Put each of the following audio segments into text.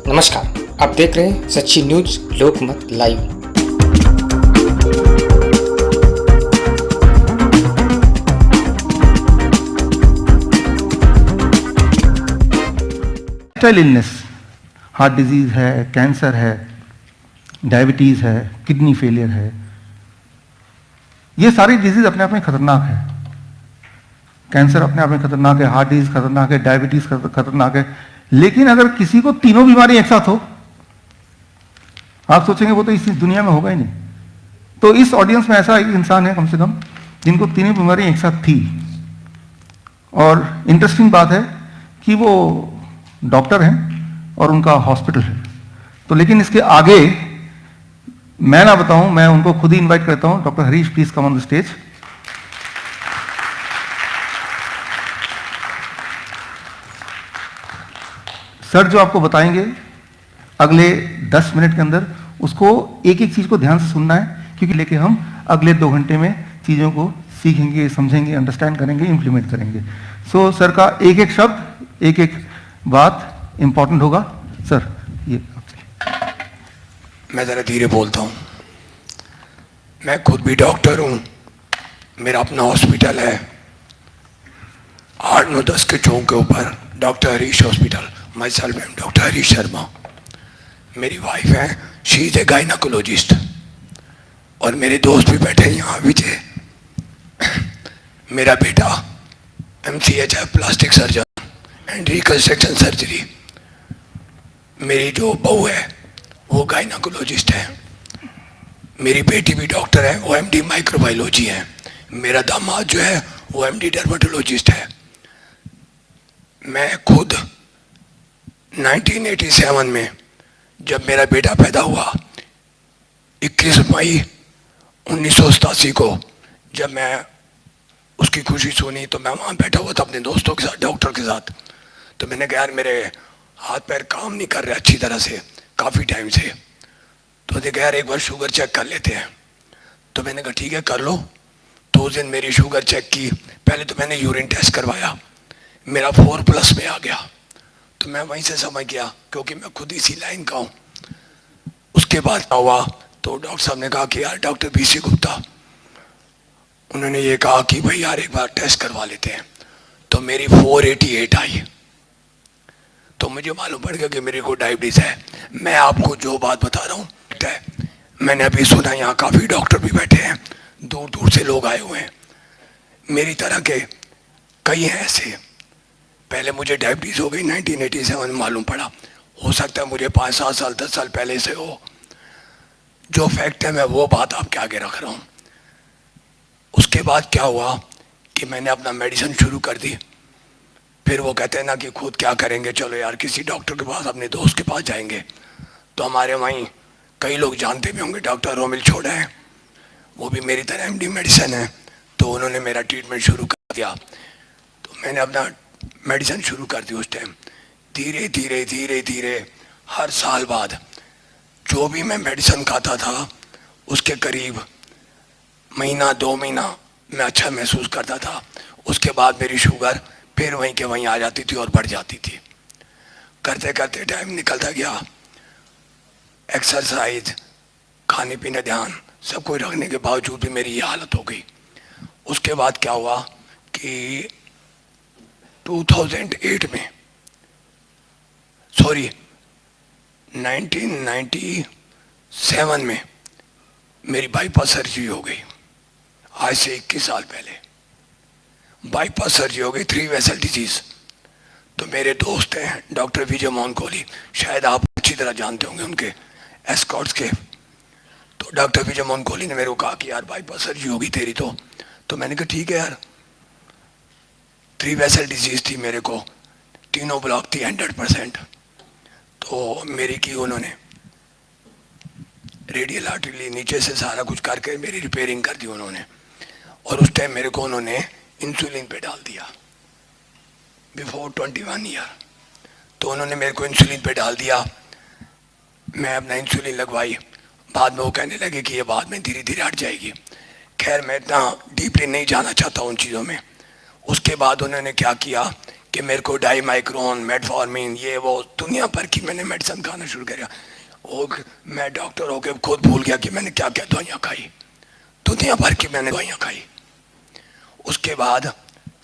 नमस्कार, आप देख रहे हैं सच्ची news Lokmat live. Lifestyle illness, heart disease है, कैंसर है, डायबिटीज है, किडनी फेलियर है, ये सारी डिजीज अपने आप में खतरनाक है। कैंसर अपने आप में खतरनाक है, हार्ट डिजीज खतरनाक है, डायबिटीज खतरनाक है। लेकिन अगर किसी को तीनों बीमारी एक साथ हो, आप सोचेंगे वो तो इस दुनिया में होगा ही नहीं। तो इस ऑडियंस में ऐसा एक इंसान है कम से कम जिनको तीनों बीमारी एक साथ थी। और इंटरेस्टिंग बात है कि वो डॉक्टर हैं और उनका हॉस्पिटल है। तो लेकिन इसके आगे मैं ना बताऊं, मैं उनको खुद ही इनवाइट करता हूं। Doctor Harish, please come on the stage. Sir जो आपको बताएंगे अगले 10 मिनट के अंदर, उसको एक एक चीज को ध्यान से सुनना है, क्योंकि लेके हम अगले 2 घंटे में चीजों को सीखेंगे, समझेंगे, अंडरस्टैंड करेंगे, इंप्लीमेंट करेंगे। सो सर का एक एक शब्द, एक एक बात इंपॉर्टेंट होगा। सर ये मैं ज़रा धीरे बोलता हूँ। मैं खुद भी डॉक्टर हूँ, मेरा अपना हॉस्पिटल है 8-9-10 के चौक के ऊपर, doctor Harish hospital. My self I am doctor Harish Sharma. मेरी वाइफ है, शी इज ए गायनाकोलॉजिस्ट। और मेरे दोस्त भी बैठे हैं यहाँ विजय। मेरा बेटा MCH है, plastic surgeon and reconstruction surgery. मेरी जो बहू है वो गायनाकोलॉजिस्ट है। मेरी बेटी भी डॉक्टर है, वो MD माइक्रोबायोलॉजी है। मेरा दामाद जो है वो MD डर्मेटोलॉजिस्ट है। मैं खुद 1987 में जब मेरा बेटा पैदा हुआ, 21 मई 1987 को जब मैं उसकी खुशी सुनी, तो मैं वहाँ बैठा हुआ था अपने दोस्तों के साथ, डॉक्टर के साथ। तो मैंने कहा यार मेरे हाथ पैर काम नहीं कर रहे अच्छी तरह से काफ़ी टाइम से। तो देखा यार एक बार शुगर चेक कर लेते हैं। तो मैंने कहा ठीक है कर लो। तो उस दिन मेरी शुगर चेक की। पहले तो मैंने यूरिन टेस्ट करवाया, मेरा 4+ में आ गया। तो मैं वहीं से समझ गया, क्योंकि मैं खुद इसी लाइन का हूँ। उसके बाद क्या हुआ, तो डॉक्टर साहब ने कहा कि यार डॉक्टर BC गुप्ता, उन्होंने ये कहा कि भाई यार एक बार टेस्ट करवा लेते हैं। तो मेरी 488 आई। तो मुझे मालूम पड़ गया कि मेरे को डायबिटीज़ है। मैं आपको जो बात बता रहा हूँ, मैंने अभी सुना यहाँ काफ़ी डॉक्टर भी बैठे हैं, दूर दूर से लोग आए हुए हैं, मेरी तरह के कई हैं ऐसे। पहले मुझे डायबिटीज़ हो गई 1987 में मालूम पड़ा। हो सकता है मुझे 5-7 साल 10 साल पहले से हो। जो फैक्ट है मैं वो बात आपके आगे रख रहा हूँ। उसके बाद क्या हुआ कि मैंने अपना मेडिसिन शुरू कर दी। फिर वो कहते हैं ना कि खुद क्या करेंगे, चलो यार किसी डॉक्टर के पास, अपने दोस्त के पास जाएंगे। तो हमारे वहीं कई लोग जानते भी होंगे, डॉक्टर रोमिल छोड़ा है, वो भी मेरी तरह MD मेडिसिन है। तो उन्होंने मेरा ट्रीटमेंट शुरू कर दिया। तो मैंने अपना मेडिसिन शुरू कर दी उस टाइम। धीरे धीरे धीरे धीरे हर साल बाद जो भी मैं मेडिसिन खाता था, उसके करीब महीना 2 महीना मैं अच्छा महसूस करता था। उसके बाद मेरी शुगर फिर वहीं के वहीं आ जाती थी और बढ़ जाती थी। करते करते टाइम निकलता गया। एक्सरसाइज, खाने पीने ध्यान, सब कुछ रखने के बावजूद भी मेरी ये हालत हो गई। उसके बाद क्या हुआ कि 2008 में, सॉरी 1997 में मेरी बाईपास सर्जरी हो गई। आज से 21 साल पहले बाईपास सर्जरी हो गई, 3 वेसल डिजीज। तो मेरे दोस्त हैं डॉक्टर विजय मोहन कोहली, शायद आप अच्छी तरह जानते होंगे उनके एस्कॉर्ट्स के। तो डॉक्टर विजय मोहन कोहली ने मेरे को कहा कि यार बाईपास सर्जरी होगी तेरी। तो मैंने कहा ठीक है यार। 3 वेसल डिजीज थी मेरे को, तीनों ब्लॉक थी 100%। तो मेरी की उन्होंने रेडियल आर्टरी नीचे से सारा कुछ करके मेरी रिपेयरिंग कर दी उन्होंने। और उस टाइम मेरे को उन्होंने इंसुलिन पे डाल दिया बिफोर 21 ईयर। तो उन्होंने मेरे को इंसुलिन पे डाल दिया। मैं अपना इंसुलिन लगवाई। बाद में वो कहने लगे कि ये बाद में धीरे धीरे हट जाएगी। खैर मैं इतना डीपली नहीं जाना चाहता उन चीज़ों में। उसके बाद उन्होंने क्या किया कि मेरे को डाईमाइक्रोन, मेटफॉर्मिन, ये वो दुनिया भर की मैंने मेडिसिन खाना शुरू किया। और मैं डॉक्टर होके खुद भूल गया कि मैंने क्या क्या दवाइयाँ खाई, दुनिया भर की मैंने दवाइयाँ खाई। उसके बाद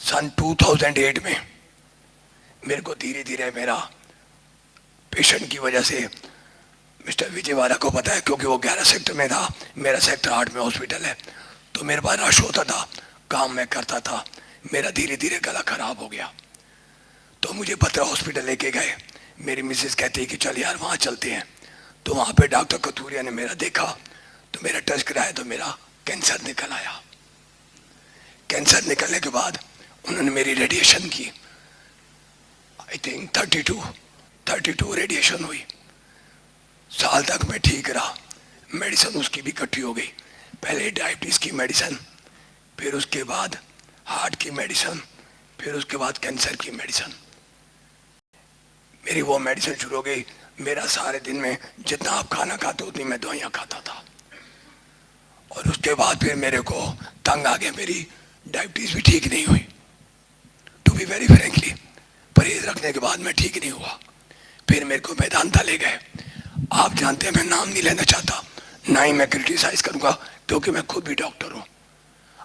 सन 2008 में मेरे को धीरे धीरे मेरा पेशेंट की वजह से, मिस्टर विजयवाड़ा को पता है क्योंकि वो 11 सेक्टर में था, मेरा सेक्टर 8 में हॉस्पिटल है, तो मेरे पास रश होता था, काम मैं करता था, मेरा धीरे धीरे गला खराब हो गया। तो मुझे पत्रा हॉस्पिटल लेके गए, मेरी मिसेस कहती है कि चल यार वहाँ चलते हैं। तो वहाँ पे डॉक्टर कथूरिया ने मेरा देखा, तो मेरा टेस्ट कराया, तो मेरा कैंसर निकल आया। कैंसर निकलने के बाद उन्होंने मेरी रेडिएशन की, आई थिंक 32 रेडिएशन हुई। साल तक मैं ठीक रहा, मेडिसिन उसकी भी इकट्ठी हो गई, पहले डायबिटीज़ की मेडिसिन, फिर उसके बाद हार्ट की मेडिसिन, फिर उसके बाद कैंसर की मेडिसिन। मेरी वो मेडिसिन शुरू हो गई। मेरा सारे दिन में जितना आप खाना खाते उतनी मैं दवाइयाँ खाता था। और उसके बाद फिर मेरे को तंग आ गया, मेरी डायबिटीज़ भी ठीक नहीं हुई। टू बी वेरी फ्रेंकली, परहेज रखने के बाद मैं ठीक नहीं हुआ। फिर मेरे को मेदांता ले गए। आप जानते हैं मैं नाम नहीं लेना चाहता, ना ही मैं क्रिटिसाइज करूंगा, क्योंकि मैं खुद भी डॉक्टर हूँ,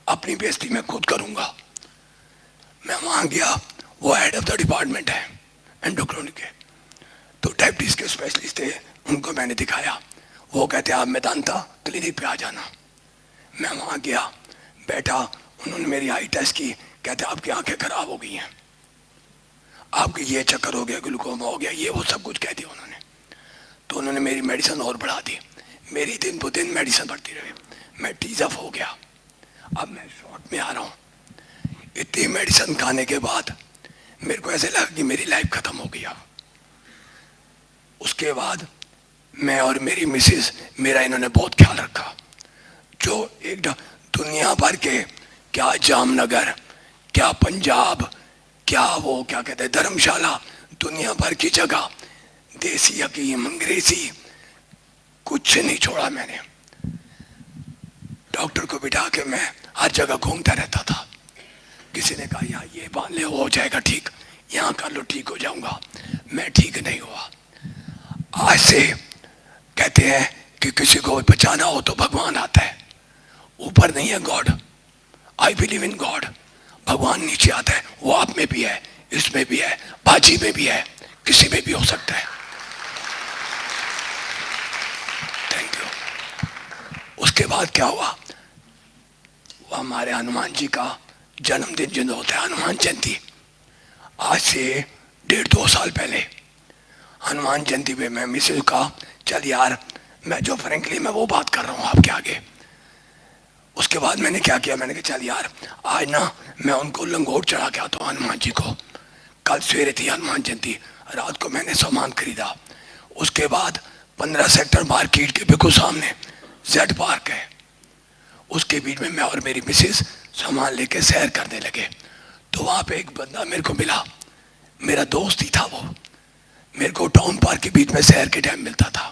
अपनी बेइज्जती मैं खुद करूंगा। मैं वहाँ गया, वो हेड ऑफ द डिपार्टमेंट है एंडोक्राइन के, तो डायबिटीज़ के स्पेशलिस्ट थे, उनको मैंने दिखाया। वो कहते आप मेदांता क्लिनिक पे आ जाना। मैं वहाँ गया, बैठा, उन्होंने मेरी आई टेस्ट की, कहते आपकी आंखें खराब हो गई हैं, आपके ये चक्कर हो गया, ग्लूकोमा हो गया, ये वो सब कुछ कह दिया उन्होंने। तो उन्होंने मेरी मेडिसिन और बढ़ा दी, मेरी दिन ब दिन मेडिसिन बढ़ती रही, मैं टीज अप हो गया। अब मैं शॉर्ट में आ रहा हूँ। इतनी मेडिसिन खाने के बाद मेरे को ऐसे लगा कि मेरी लाइफ खत्म हो गई। उसके बाद मैं और मेरी मिसेस, मेरा इन्होंने बहुत ख्याल रखा। जो एक दुनिया भर के, क्या जामनगर, क्या पंजाब, क्या वो क्या कहते हैं धर्मशाला, दुनिया भर की जगह, देसी हकीम, अंग्रेजी, कुछ नहीं छोड़ा मैंने। डॉक्टर को बिठा के मैं हर जगह घूमता रहता था। किसी ने कहा यहाँ ये बांध ले, हो जाएगा ठीक, यहाँ कर लो ठीक हो जाऊंगा, मैं ठीक नहीं हुआ। आज से कहते हैं कि किसी को बचाना हो तो भगवान आता है, ऊपर नहीं है God. I believe in God. भगवान नीचे आता है, वो आप में भी है, इसमें भी है, बाजी में भी है, किसी में भी हो सकता है। Thank you. उसके बाद क्या हुआ, वो हमारे हनुमान जी का जन्मदिन जो होता है, हनुमान जयंती, आज से 1.5-2 साल पहले हनुमान जयंती पे मैं मिसेज का, चल यार, मैं जो फ्रेंकली मैं वो बात कर रहा हूँ आपके आगे। उसके बाद मैंने क्या किया, मैंने कहा चल यार आज ना मैं उनको लंगोट चढ़ा के आता हूँ हनुमान जी को। कल सवेरे थी हनुमान जयंती, रात को मैंने सामान खरीदा। उसके बाद 15 सेक्टर मार्केट के बिल्कुल सामने जेड पार्क है, उसके बीच में मैं और मेरी मिसेस सामान लेके सैर करने लगे। तो वहाँ पे एक बंदा मेरे को मिला, मेरा दोस्त ही था वो, मेरे को टाउन पार्क के बीच में सैर के टाइम मिलता था।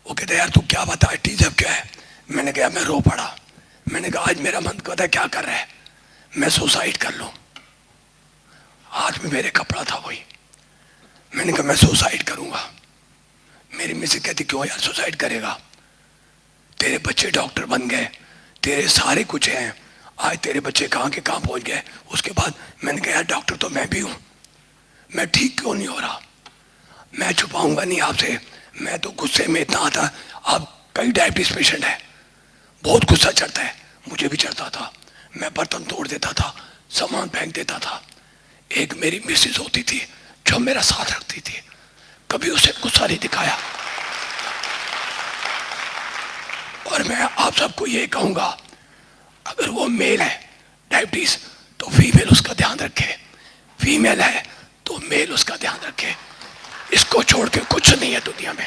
वो कहता यार तू क्या बता, टीजब क्या है? मैंने कहा मैं रो पड़ा। मैंने कहा आज मेरा मन कहता है क्या कर रहा है, मैं सुसाइड कर लूँ। हाथ में मेरे कपड़ा था वही। मैंने कहा मैं सुसाइड करूँगा। मेरी मिसेज कहती क्यों यार सुसाइड करेगा, तेरे बच्चे डॉक्टर बन गए, तेरे सारे कुछ हैं, आज तेरे बच्चे कहाँ के कहाँ पहुँच गए। उसके बाद मैंने कहा यार डॉक्टर तो मैं भी हूँ, मैं ठीक क्यों नहीं हो रहा, मैं छुपाऊंगा नहीं आपसे। मैं तो गुस्से में इतना आता, अब कई डायबिटीज पेशेंट है, बहुत गुस्सा चढ़ता है, मुझे भी चढ़ता था। मैं बर्तन तोड़ देता था, सामान फेंक देता था। एक मेरी मिसेज होती थी जो मेरा साथ रखती थी, कभी उसे गुस्सा नहीं दिखाया। और मैं आप सबको ये कहूंगा, अगर वो मेल है डायबिटीज तो फीमेल उसका ध्यान रखे, फीमेल है तो मेल उसका ध्यान रखे। इसको छोड़ के कुछ नहीं है दुनिया में।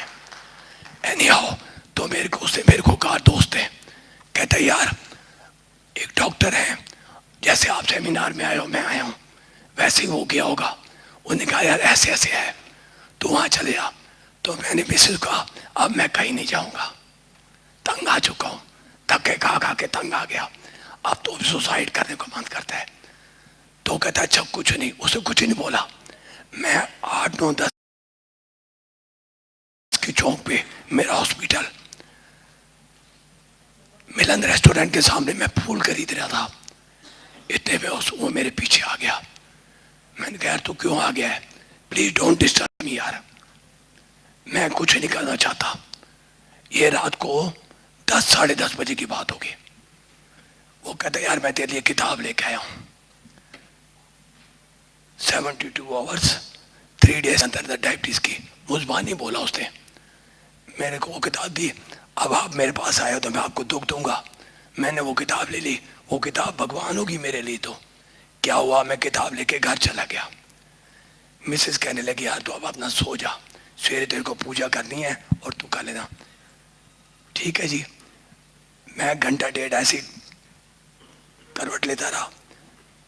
एनीहाउ, तो मेरे को कहा दोस्त है, कहते यार एक डॉक्टर है, जैसे आप सेमिनार में आए हो मैं आया हूँ वैसे ही वो गया होगा। उन्होंने कहा यार ऐसे ऐसे है, तो वहाँ चले जा। तो मैंने मिसेज कहा अब मैं कहीं नहीं जाऊँगा, तंग आ चुका हूँ, धक्के खा खा के तंग आ गया, अब तो सुसाइड करने को मन करता है। तो कहता अच्छा कुछ नहीं, उसे कुछ नहीं बोला। मैं 8 9 10 की चौक पे मेरा हॉस्पिटल, मिलन रेस्टोरेंट के सामने मैं फूल खरीद रहा था। इतने में वो मेरे पीछे आ गया। मैंने कहा यार तू क्यों आ गया है, प्लीज डोंट डिस्टर्ब मी यार, मैं कुछ नहीं करना चाहता। ये रात को 10 साढ़े 10 बजे की बात होगी। वो कहता यार मैं तेरे लिए किताब लेके आया हूं, 72 आवर्स 3 डेज अंदर द डायबिटीज की। मुजबानी बोला उसने, मेरे को वो किताब दी। अब आप मेरे पास आए हो तो मैं आपको दुख दूंगा। मैंने वो किताब ले ली। वो किताब भगवान होगी मेरे लिए। तो क्या हुआ, मैं किताब लेके घर चला गया। मिसेस कहने लगी यार तू अब अपना सो जा, सवेरे तेरे को पूजा करनी है और तू कर लेना। ठीक है जी। मैं घंटा डेढ़ ऐसी करवट लेता रहा,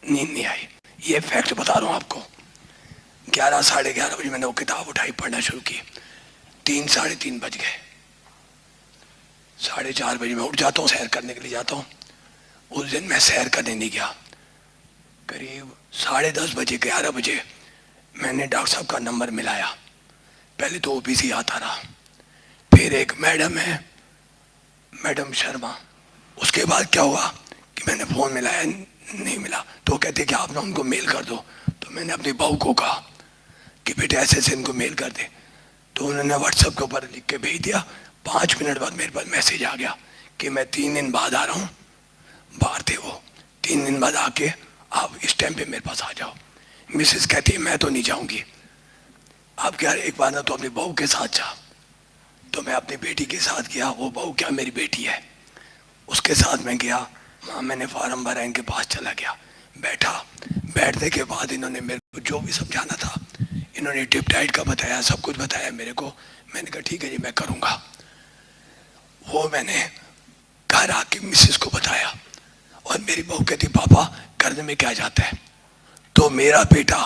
नींद नहीं आई। ये फैक्ट बता रहा हूँ आपको। 11 साढ़े 11 बजे मैंने वो किताब उठाई, पढ़ना शुरू की। 3 साढ़े 3 बज गए। 4:30 बजे मैं उठ जाता हूँ, सैर करने के लिए जाता हूँ। उस दिन मैं सैर करने नहीं गया। करीब 10:30 बजे 11 बजे मैंने डॉक्टर साहब का नंबर मिलाया। पहले तो ओबीसी आता रहा, फिर एक मैडम है, मैडम शर्मा। उसके बाद क्या हुआ कि मैंने फ़ोन मिलाया, नहीं मिला। तो कहते कि आप ना उनको मेल कर दो। तो मैंने अपनी बहू को कहा कि बेटे ऐसे ऐसे इनको मेल कर दे। तो उन्होंने व्हाट्सएप के ऊपर लिख के भेज दिया। 5 मिनट बाद मेरे पास मैसेज आ गया कि मैं 3 दिन बाद आ रहा हूँ। बाहर थे वो, 3 दिन बाद आके आप इस टाइम पे मेरे पास आ जाओ। मिसेस कहती है मैं तो नहीं जाऊंगी। आप क्या एक बार ना तो अपनी बहू के साथ जा। तो मैं अपनी बेटी के साथ गया। वो बहू क्या मेरी बेटी है, उसके साथ मैं गया। वहाँ मैंने फार्म भरा, इनके पास चला गया, बैठा। बैठने के बाद इन्होंने मेरे को जो भी समझाना था, इन्होंने टिप डाइट का बताया, सब कुछ बताया मेरे को। मैंने कहा ठीक है जी मैं करूँगा। वो मैंने घर आके मिसेस को बताया और मेरी बहू कहती पापा करने में क्या जाता है। तो मेरा बेटा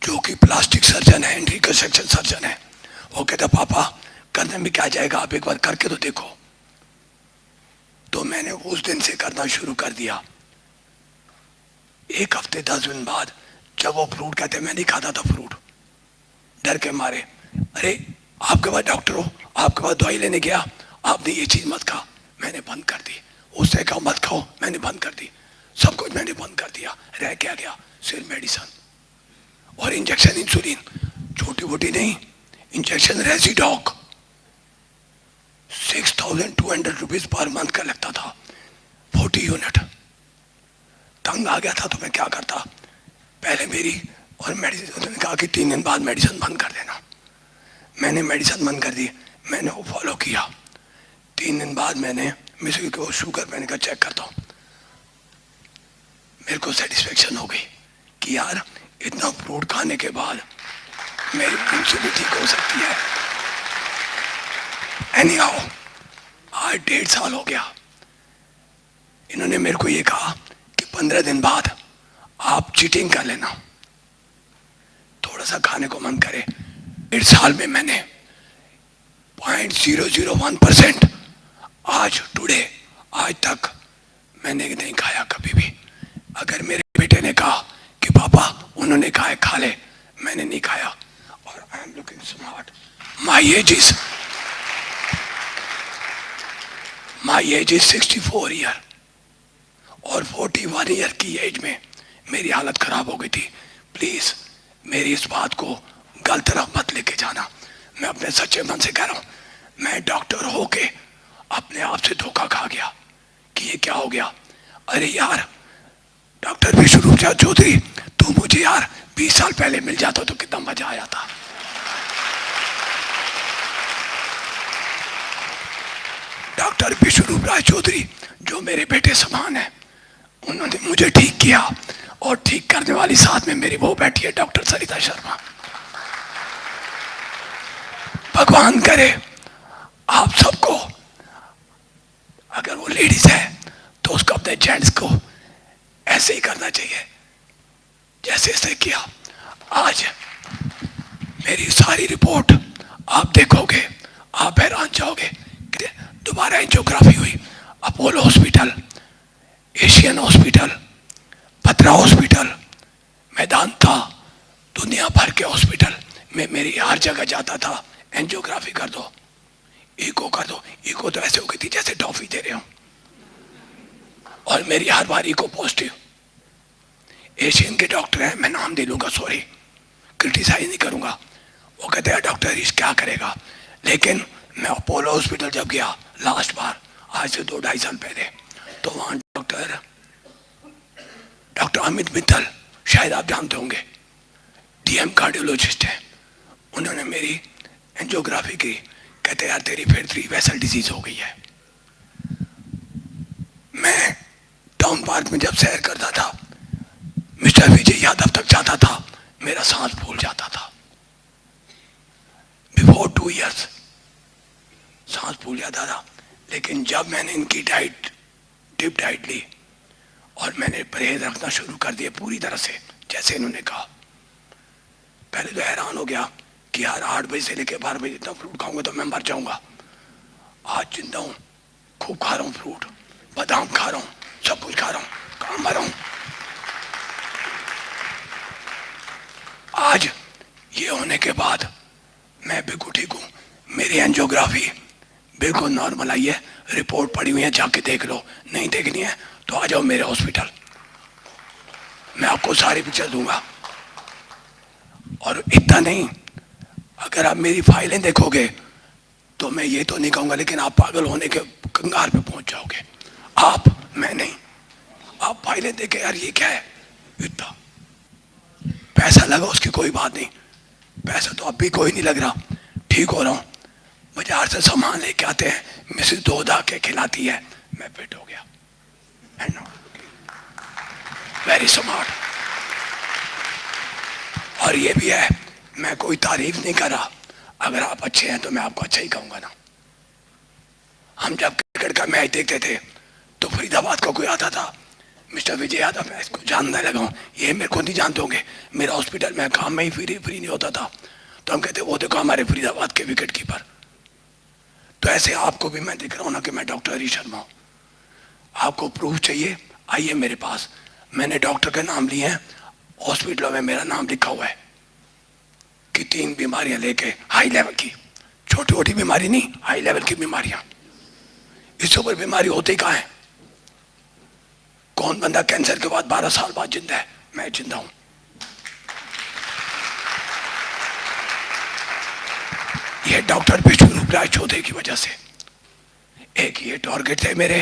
जो कि प्लास्टिक सर्जन है, रिकंस्ट्रक्शन सर्जन है, वो कहता पापा करने में क्या जाएगा, आप एक बार करके तो देखो। तो मैंने उस दिन से करना शुरू कर दिया। 1 हफ्ते 10 दिन बाद जब वो फ्रूट कहते, मैं नहीं खाता था फ्रूट डर के मारे। अरे आपके पास डॉक्टर हो, आपके पास दवाई लेने गया, आपने ये चीज मत खा, मैंने बंद कर दी। उससे कहा मत खाओ, मैंने बंद कर दी। सब कुछ मैंने बंद कर दिया। रह क्या गया, सिर्फ मेडिसिन और इंजेक्शन, इंसुलिन, छोटी मोटी नहीं, इंजेक्शन रेजिडॉक 6,200 रुपीज पर मंथ का लगता था, 40 यूनिट। तंग आ गया था तो मैं क्या करता, पहले मेरी और मेडिसिन, उन्होंने कहा कि 3 दिन बाद मेडिसिन बंद कर देना। मैंने मेडिसिन बंद कर दी, मैंने वो फॉलो किया। 3 दिन बाद मैंने मिसेस को शुगर, मैंने कहा चेक करता हूँ। मेरे को सेटिस्फेक्शन हो गई कि यार इतना फ्रूट खाने के बाद मेरी इंसुलिन ठीक हो सकती है। एनी हाउ आज 1.5 साल हो गया। इन्होंने मेरे को ये कहा कि 15 दिन बाद आप चीटिंग कर लेना, थोड़ा सा खाने को मन करे। 1.5 साल में मैंने 0.001% आज टुडे आज तक मैंने नहीं खाया कभी भी। अगर मेरे बेटे ने कहा कि पापा उन्होंने कहा है खा ले, मैंने नहीं खाया। और I am looking smart. My age is 64 year और 41 ईयर की एज में मेरी हालत खराब हो गई थी। प्लीज मेरी इस बात को गलत तरफ मत लेके जाना। मैं अपने सच्चे मन से कह रहा हूं, मैं डॉक्टर होके अपने आप से धोखा खा गया कि ये क्या हो गया। अरे यार डॉक्टर विष्णुरूप चौधरी, तू मुझे यार 20 साल पहले मिल जाता तो कितना मजा आया था। डॉक्टर विष्णुरूप राय चौधरी जो मेरे बेटे समान है, उन्होंने मुझे ठीक किया और ठीक करने वाली साथ में मेरी वो बैठी है डॉक्टर सरिता शर्मा। भगवान करे आप सबको, अगर वो लेडीज है तो उसको अपने जेंट्स को ऐसे ही करना चाहिए जैसे इसने किया। आज मेरी सारी रिपोर्ट आप देखोगे, आप हैरान जाओगे। दोबारा एंजियोग्राफी हुई, अपोलो हॉस्पिटल, एशियन हॉस्पिटल, भद्रा हॉस्पिटल, मैदान था। दुनिया भर के हॉस्पिटल में मेरी हर जगह जाता था, एंजियोग्राफी कर दो, इको कर दो। इको तो ऐसे हो गई थी जैसे टॉफी दे रहे हो, और मेरी हर बार इको पॉजिटिव। एशियन के डॉक्टर हैं, मैं नाम दे लूंगा, सॉरी, क्रिटिसाइज नहीं करूंगा। वो कहते हैं डॉक्टर हरीश क्या करेगा। लेकिन मैं अपोलो हॉस्पिटल जब गया लास्ट बार, आज से 2-2.5 साल पहले, तो वहाँ डॉक्टर अमित मित्तल, शायद आप जानते होंगे, डीएम कार्डियोलॉजिस्ट है, उन्होंने मेरी एंजियोग्राफी की। कहते यार तेरी फिर 3 वेसल डिजीज हो गई है। मैं टाउन पार्क में जब सैर करता था, मिस्टर विजय यादव तक जाता था, मेरा सांस फूल जाता था। बिफोर 2 इयर्स सांस फूल जाता था। लेकिन जब मैंने इनकी डाइट, डिप डाइट ली और मैंने परहेज रखना शुरू कर दिया पूरी तरह से जैसे इन्होंने कहा, पहले तो हैरान हो गया कि यार 8 बजे से लेकर 12 बजे तक फ्रूट खाऊंगा तो मैं मर जाऊंगा। आज जिंदा हूं, खूब खा रहा हूं फ्रूट, बादाम खा रहा हूं, सब कुछ खा रहा हूं, कहां मर रहा हूं। आज ये होने के बाद मैं बिल्कुल ठीक हूं। मेरी एंजियोग्राफी बिल्कुल नॉर्मल आई है, रिपोर्ट पड़ी हुई है, जाके देख लो। नहीं देखनी है तो आ जाओ मेरे हॉस्पिटल, मैं आपको सारी पिक्चर दूंगा। और इतना नहीं, अगर आप मेरी फाइलें देखोगे तो मैं ये तो नहीं कहूंगा, लेकिन आप पागल होने के कंगार पे पहुंच जाओगे। आप, मैं नहीं, आप फाइलें देखे यार ये क्या है, इतना पैसा लगा उसकी कोई बात नहीं, पैसा तो अब भी कोई नहीं लग रहा, ठीक हो रहा हूं। बाजार से सामान लेके आते हैं, मिसेस दूध आके खिलाती है, मैं फिट हो गया। Very smart. और ये भी है, मैं कोई तारीफ नहीं कर रहा, अगर आप अच्छे हैं तो मैं आपको अच्छा ही कहूंगा ना। हम जब क्रिकेट का मैच देखते थे तो फरीदाबाद का कोई आता था, मिस्टर विजय यादव, मैं इसको जानने लगा हूँ, ये मेरे को नहीं जानते होंगे, मेरा हॉस्पिटल में काम में ही फ्री नहीं होता था, तो हम कहते वो देखो हमारे फरीदाबाद के विकेट कीपर। तो ऐसे आपको भी मैं दिख रहा हूँ ना कि मैं डॉक्टर हरीश शर्मा हूँ। आपको प्रूफ चाहिए, आइए मेरे पास, मैंने डॉक्टर के नाम लिए हैं, हॉस्पिटलों में मेरा नाम लिखा हुआ है कि 3 बीमारियां लेके, हाई लेवल की, छोटी छोटी बीमारी नहीं, हाई लेवल की बीमारियां। इससे ऊपर बीमारी होती कहाँ है? कौन बंदा कैंसर के बाद 12 साल बाद जिंदा है? मैं जिंदा हूं। ये डॉक्टर विष्णु राय चौधरी की वजह से। एक ये टारगेट थे मेरे,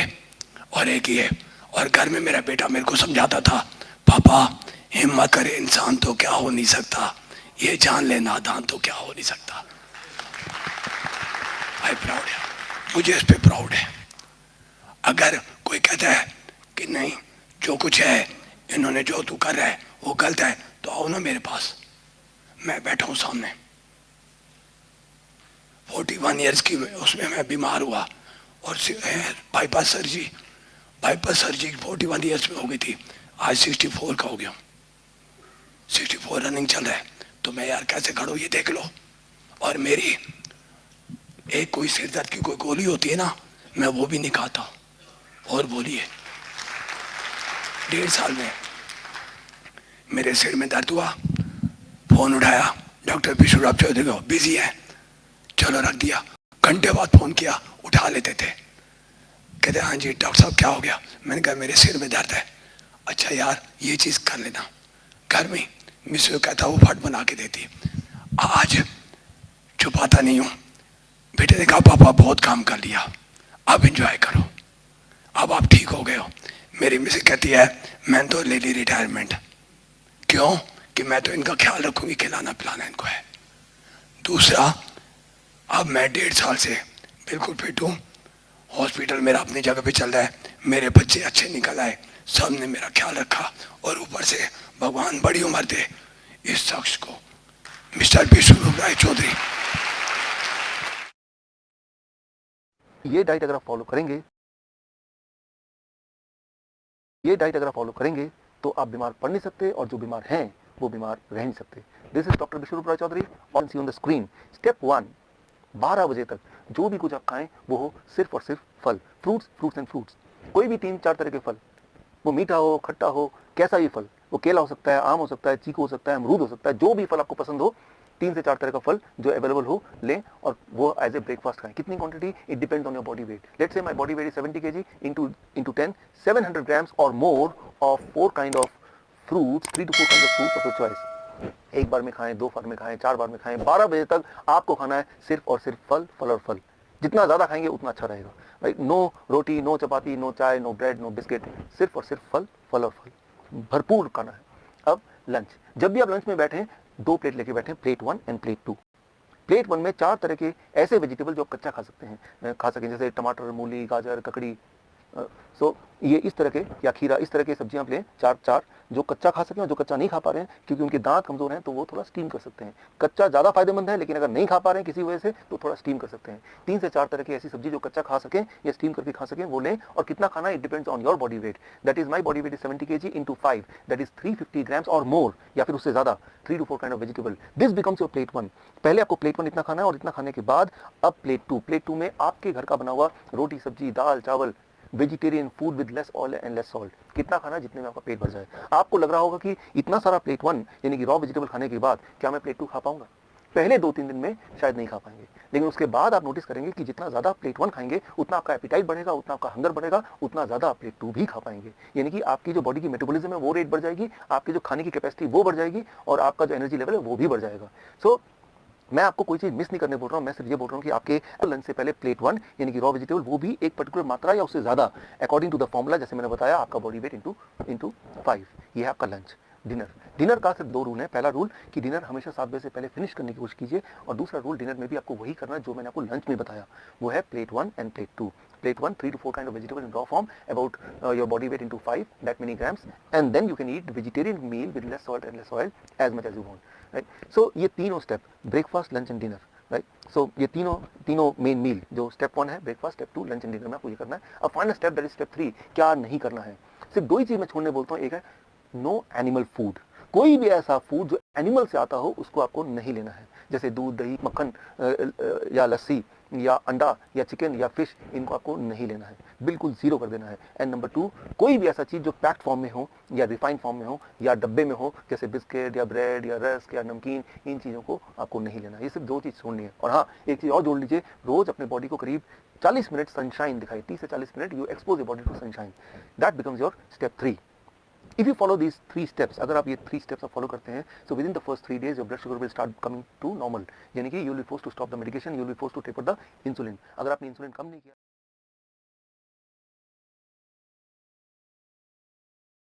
और एक ये, और घर में मेरा बेटा मेरे को समझाता था, पापा हिम्मत करे, इंसान तो क्या हो नहीं सकता, ये जान ले नादान तो क्या हो नहीं सकता। आई प्राउड है, मुझे इस पे प्राउड है। अगर कोई कहता है कि नहीं जो कुछ है, इन्होंने जो तू कर रहा है वो गलत है, तो आओ ना मेरे पास, मैं बैठा हूं सामने। 41 ईयर्स की उसमें मैं बीमार हुआ, और बाईपास सर्जरी 41 ईयर्स में हो गई थी, आज 64 का हो गया, 64 रनिंग चल रहा है। तो मैं यार कैसे खड़ो ये देख लो। और मेरी एक कोई सिर दर्द की कोई गोली होती है ना, मैं वो भी नहीं खाता, और बोलिए 1.5 साल में मेरे सिर में दर्द हुआ, फोन उठाया, डॉक्टर विष्णु राय चौधरी को, बिजी है, चलो रख दिया। घंटे बाद फोन किया, उठा लेते थे, कहते हाँ जी डॉक्टर साहब क्या हो गया? मैंने कहा मेरे सिर में दर्द है। अच्छा यार ये चीज कर लेना, घर में मिस कहता वो फट बना के देती। आज छुपाता नहीं हूं। बेटे ने कहा पापा बहुत काम कर लिया, अब एंजॉय करो, अब आप ठीक हो गए हो। मेरी मिसेस कहती है मैंने तो ले ली रिटायरमेंट। क्यों? कि मैं तो इनका ख्याल रखूंगी, खिलाना पिलाना इनको है। दूसरा, अब मैं 1.5 साल से बिल्कुल फिट हूँ, हॉस्पिटल मेरा अपनी जगह पे चल रहा है, मेरे बच्चे अच्छे निकल आए, सब ने मेरा ख्याल रखा, और ऊपर से भगवान बड़ी उम्र दे इस शख्स को, मिस्टर विष्णु राय चौधरी। ये डाइट अगर आप फॉलो करेंगे, तो आप बीमार पड़ नहीं सकते, और जो बीमार हैं वो बीमार रह नहीं सकते। This is doctor Vishnu Rai Chaudhary on see on the screen. Step 1, 12 बजे तक जो भी कुछ आप खाएं वो हो सिर्फ और सिर्फ फल, फ्रूट्स एंड फ्रूट्स, कोई भी 3-4 तरह के फल, वो मीठा हो, खट्टा हो, कैसा भी फल, वो केला हो सकता है, आम हो सकता है, चीकू हो सकता है, अमरूद हो सकता है, जो भी फल आपको पसंद हो, 3 से 4 तरह का फल जो अवेलेबल हो लें और वो एज ए ब्रेकफास्ट खाएं। कितनी quantity? It depends on your body weight. Let's say my body weight is 70 kg into 10, 700 grams or more of 4 kind of fruits, 3 to 4 kinds of fruits of your choice। एक बार में खाएं, 2 बार में खाएं, 4 बार में खाएं, 12 बजे तक आपको खाना है सिर्फ और सिर्फ फल, फल और फल। जितना ज्यादा खाएंगे उतना अच्छा रहेगा, राइट? नो रोटी, नो चपाती, नो चाय, नो ब्रेड, नो बिस्किट, सिर्फ और सिर्फ फल, फल और फल, भरपूर खाना है। अब लंच, जब भी आप लंच में बैठे 2 प्लेट लेके बैठे, प्लेट 1 एंड प्लेट 2। प्लेट 1 में 4 तरह के ऐसे वेजिटेबल जो आप कच्चा खा सकते हैं, खा सकें, जैसे टमाटर, मूली, गाजर, ककड़ी, सो ये इस तरह के, या खीरा, इस तरह के सब्जियां आप लें, 4 जो कच्चा खा सकें, और जो कच्चा नहीं खा पा रहे हैं क्योंकि उनके दांत कमजोर हैं तो वो थोड़ा स्टीम कर सकते हैं। कच्चा ज्यादा फायदेमंद है, लेकिन अगर नहीं खा पा रहे हैं किसी वजह से तो थोड़ा स्टीम कर सकते हैं। 3 से 4 तरह की ऐसी सब्जी जो कच्चा खा सकें या स्टीम करके खा सकें वो लें। और कितना खाना, it depends on your body weight. That is my body weight is 70 kg into 5, that is 350 grams और मोर, या फिर उससे ज्यादा, 3 to 4 kind of vegetable। This becomes your plate 1। पहले आपको प्लेट 1 इतना खाना है, और इतना खाने के बाद अब प्लेट 2। प्लेट 2 में आपके घर का बना हुआ रोटी, सब्जी, दाल, चावल, vegetarian food with less oil and less salt. कितना खाना, जितने में आपका पेट भर जाए। आपको लग रहा होगा कि इतना सारा प्लेट 1 यानी कि रॉ वेजिटेबल खाने के बाद क्या मैं प्लेट 2 खा पाऊंगा? पहले 2-3 दिन में शायद नहीं खा पाएंगे, लेकिन उसके बाद आप नोटिस करेंगे कि जितना ज्यादा प्लेट 1 खाएंगे उतना आपका एपिटाइट बढ़ेगा, उतना आपका हंगर बढ़ेगा, उतना ज्यादा आप प्लेट 2 भी खा पाएंगे। यानी कि आपकी जो बॉडी की मेटाबॉलिज्म है वो रेट बढ़ जाएगी, आपकी जो खाने की कैपेसिटी वो बढ़ जाएगी, और आपका जो एनर्जी लेवल है वो भी बढ़ जाएगा। सो मैं आपको कोई चीज मिस नहीं करने बोल रहा हूं, मैं सिर्फ ये बोल रहा हूं कि आपके लंच से पहले प्लेट 1 यानी कि रॉ वेजिटेबल, वो भी एक पर्टिकुलर मात्रा या उससे ज्यादा, अकॉर्डिंग टू द फॉर्मूला, जैसे मैंने बताया, आपका बॉडी वेट इंटू 5। ये है आपका लंच। डिनर का सिर्फ 2 रूल है। पहला रूल कि डिनर हमेशा 7 बजे से पहले फिनिश करने की कोशिश कीजिए, और दूसरा रूल, डिनर में भी आपको वही करना है जो मैंने आपको लंच में बताया, वो है plate 1 end plate 2। Plate 1, 3 to 4 kind of vegetable in raw form, about your body weight into 5, that many grams, and then you can eat vegetarian meal with less salt and less oil as much as you want, right? So ये तीनों step, breakfast, lunch and dinner, right? So ये तीनों main meal, जो step 1 है breakfast, step 2 lunch and dinner में आपको ये करना है। अब final step, that is step 3, क्या नहीं करना है। सिर्फ 2 ही चीज मैं छोड़ने बोलता हूँ, एक है नो एनिमल फूड। कोई भी ऐसा फूड जो एनिमल से आता हो उसको आपको नहीं लेना है, जैसे दूध, दही, मक्खन या लस्सी या अंडा या चिकन या फिश, इनको आपको नहीं लेना है, बिल्कुल जीरो कर देना है। एंड नंबर 2, कोई भी ऐसा चीज जो पैक्ड फॉर्म में हो या रिफाइंड फॉर्म में हो या डब्बे में हो, जैसे बिस्किट या ब्रेड या रस्क या नमकीन, इन चीजों को आपको नहीं लेना है। ये सिर्फ 2 चीज छोड़नी है। और हाँ, एक चीज और जोड़ लीजिए, रोज अपने बॉडी को करीब 40 मिनट सनशाइन दिखाई, 30 से 40 minute you expose your body to sunshine. That becomes your step 3। If you follow these 3 steps, अगर आप ये 3 steps आप फॉलो करते हैं, so within the first 3 days your blood sugar will start coming to normal, यानी कि you will be forced to stop the medication, you will be forced to taper the insulin। अगर आपने insulin कम नहीं किया